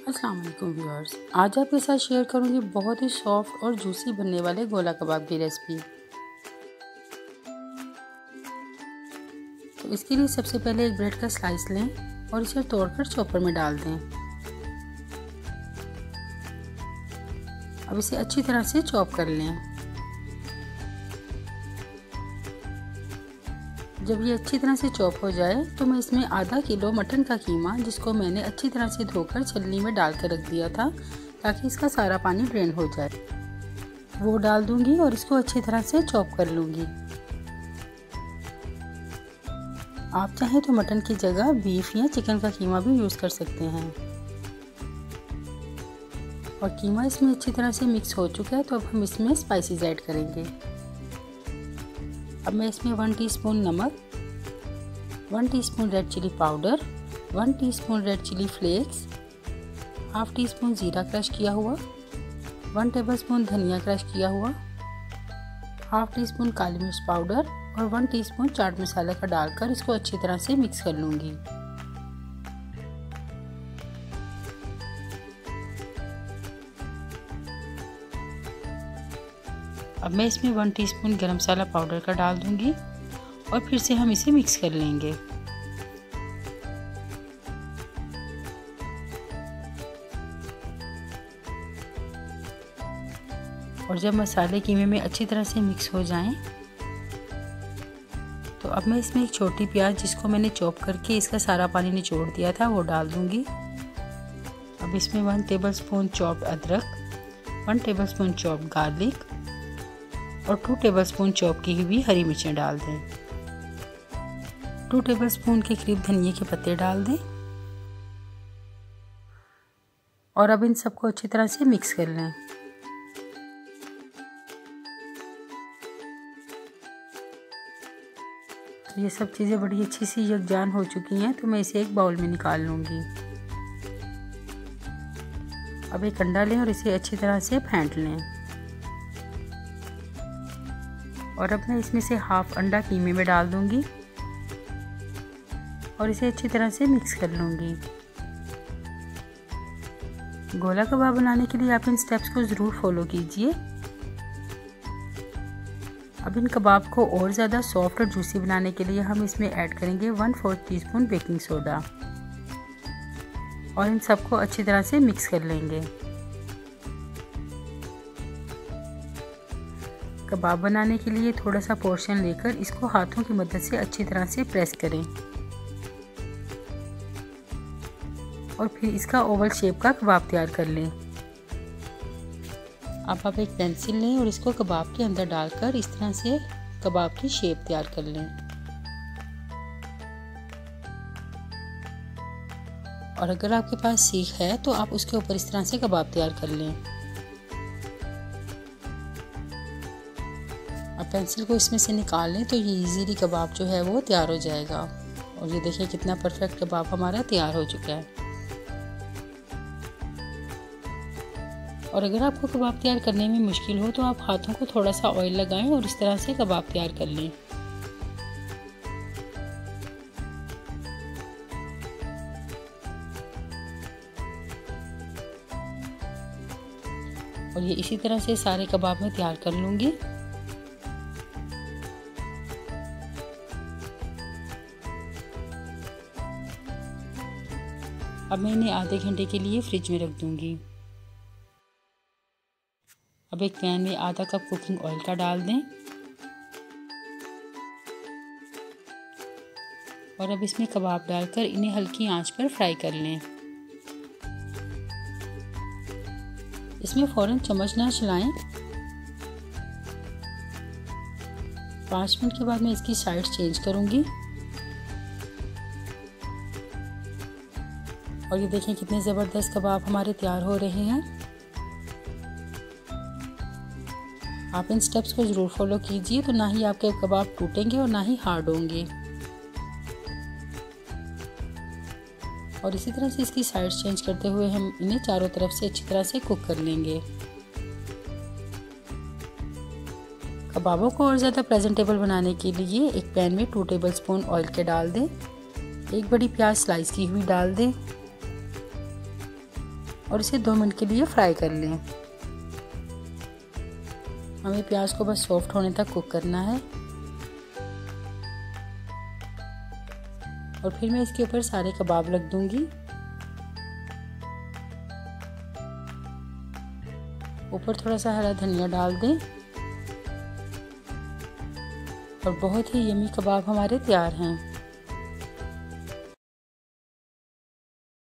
अस्सलाम वालेकुम व्यूअर्स, आज आपके साथ शेयर करूंगी बहुत ही सॉफ्ट और जूसी बनने वाले गोला कबाब की रेसिपी। तो इसके लिए सबसे पहले एक ब्रेड का स्लाइस लें और इसे तोड़कर चॉपर में डाल दें। अब इसे अच्छी तरह से चॉप कर लें। जब ये अच्छी तरह से चॉप हो जाए तो मैं इसमें आधा किलो मटन का कीमा, जिसको मैंने अच्छी तरह से धोकर छलनी में डाल कर रख दिया था ताकि इसका सारा पानी ड्रेन हो जाए, वो डाल दूंगी और इसको अच्छी तरह से चॉप कर लूंगी। आप चाहें तो मटन की जगह बीफ या चिकन का कीमा भी यूज़ कर सकते हैं। और कीमा इसमें अच्छी तरह से मिक्स हो चुका है, तो अब हम इसमें स्पाइसेस ऐड करेंगे। अब मैं इसमें 1 टीस्पून नमक, 1 teaspoon red chilli powder, 1 teaspoon red chilli flakes, half teaspoon ज़ीरा क्रश किया हुआ, 1 टेबलस्पून धनिया क्रश किया हुआ, हाफ टी स्पून काली मिर्च पाउडर और 1 टीस्पून चाट मसाला का डालकर इसको अच्छी तरह से मिक्स कर लूँगी। अब मैं इसमें 1 टीस्पून गरम मसाला पाउडर का डाल दूंगी और फिर से हम इसे मिक्स कर लेंगे। और जब मसाले कीमे में अच्छी तरह से मिक्स हो जाएं, तो अब मैं इसमें एक छोटी प्याज, जिसको मैंने चॉप करके इसका सारा पानी निचोड़ दिया था, वो डाल दूंगी। अब इसमें 1 टेबलस्पून चॉप्ड अदरक, 1 टेबलस्पून चॉप्ड गार्लिक और 2 टेबलस्पून चॉप की हुई हरी मिर्चें डाल दें। 2 टेबलस्पून के करीब धनिया के पत्ते डाल दें और अब इन सबको अच्छी तरह से मिक्स कर लें। तो ये सब चीज़ें बड़ी अच्छी सी यकजान हो चुकी हैं, तो मैं इसे एक बाउल में निकाल लूँगी। अब एक अंडा लें और इसे अच्छी तरह से फेंट लें। और अब मैं इसमें से हाफ अंडा कीमे में डाल दूंगी और इसे अच्छी तरह से मिक्स कर लूंगी। गोला कबाब बनाने के लिए आप इन स्टेप्स को ज़रूर फॉलो कीजिए। अब इन कबाब को और ज़्यादा सॉफ्ट और जूसी बनाने के लिए हम इसमें ऐड करेंगे 1/4 टीस्पून बेकिंग सोडा और इन सबको अच्छी तरह से मिक्स कर लेंगे। कबाब बनाने के लिए थोड़ा सा पोर्शन लेकर इसको हाथों की मदद से अच्छी तरह से प्रेस करें और फिर इसका ओवल शेप का कबाब तैयार कर लें। अब आप एक पेंसिल लें और इसको कबाब के अंदर डालकर इस तरह से कबाब की शेप तैयार कर लें। और अगर आपके पास सीख है तो आप उसके ऊपर इस तरह से कबाब तैयार कर लें। अब पेंसिल को इसमें से निकाल लें तो ये इजीली कबाब जो है वो तैयार हो जाएगा। और ये देखिए कितना परफेक्ट कबाब हमारा तैयार हो चुका है। और अगर आपको कबाब तैयार करने में मुश्किल हो तो आप हाथों को थोड़ा सा ऑयल लगाएं और इस तरह से कबाब तैयार कर लें। और ये इसी तरह से सारे कबाब मैं तैयार कर लूँगी। अब मैं इन्हें आधे घंटे के लिए फ्रिज में रख दूंगी। अब एक पैन में आधा कप कुकिंग ऑयल का डाल दें और अब इसमें कबाब डालकर इन्हें हल्की आंच पर फ्राई कर लें। इसमें फ़ौरन चम्मच ना चलाएं। 5 मिनट के बाद मैं इसकी साइड चेंज करूंगी। और ये देखें कितने ज़बरदस्त कबाब हमारे तैयार हो रहे हैं। आप इन स्टेप्स को ज़रूर फॉलो कीजिए, तो ना ही आपके कबाब टूटेंगे और ना ही हार्ड होंगे। और इसी तरह से इसकी साइड चेंज करते हुए हम इन्हें चारों तरफ से अच्छी तरह से कुक कर लेंगे। कबाबों को और ज़्यादा प्रेजेंटेबल बनाने के लिए एक पैन में 2 टेबलस्पून ऑयल के डाल दें। एक बड़ी प्याज स्लाइस की हुई डाल दें और इसे 2 मिनट के लिए फ्राई कर लें। हमें प्याज को बस सॉफ्ट होने तक कुक करना है। और फिर मैं इसके ऊपर सारे कबाब रख दूंगी। ऊपर थोड़ा सा हरा धनिया डाल दें और बहुत ही यमी कबाब हमारे तैयार हैं।